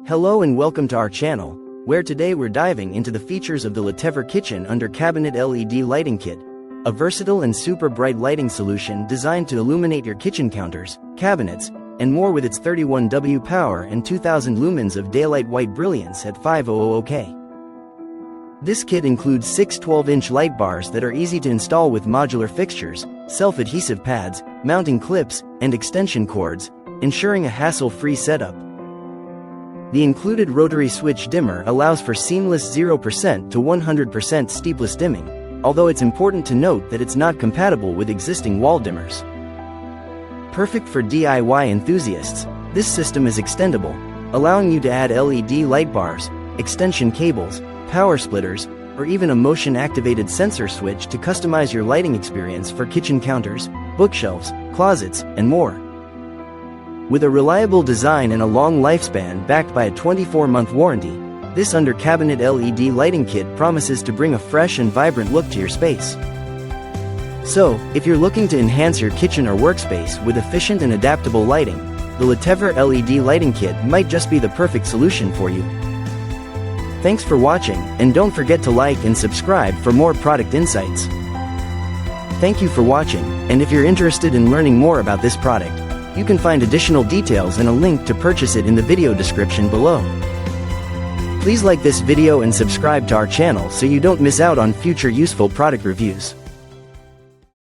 Hello and welcome to our channel, where today we're diving into the features of the Litever kitchen under cabinet LED lighting kit, a versatile and super bright lighting solution designed to illuminate your kitchen counters, cabinets, and more with its 31W power and 2000 lumens of daylight white brilliance at 500K. This kit includes 6 12-inch light bars that are easy to install with modular fixtures, self-adhesive pads, mounting clips, and extension cords, ensuring a hassle-free setup. The included rotary switch dimmer allows for seamless 0% to 100% steepless dimming, although it's important to note that it's not compatible with existing wall dimmers. Perfect for DIY enthusiasts, this system is extendable, allowing you to add LED light bars, extension cables, power splitters, or even a motion-activated sensor switch to customize your lighting experience for kitchen counters, bookshelves, closets, and more. With a reliable design and a long lifespan backed by a 24-month warranty, this under-cabinet LED lighting kit promises to bring a fresh and vibrant look to your space. So, if you're looking to enhance your kitchen or workspace with efficient and adaptable lighting, the Litever LED lighting kit might just be the perfect solution for you. Thanks for watching, and don't forget to like and subscribe for more product insights. Thank you for watching, and if you're interested in learning more about this product, you can find additional details and a link to purchase it in the video description below. Please like this video and subscribe to our channel so you don't miss out on future useful product reviews.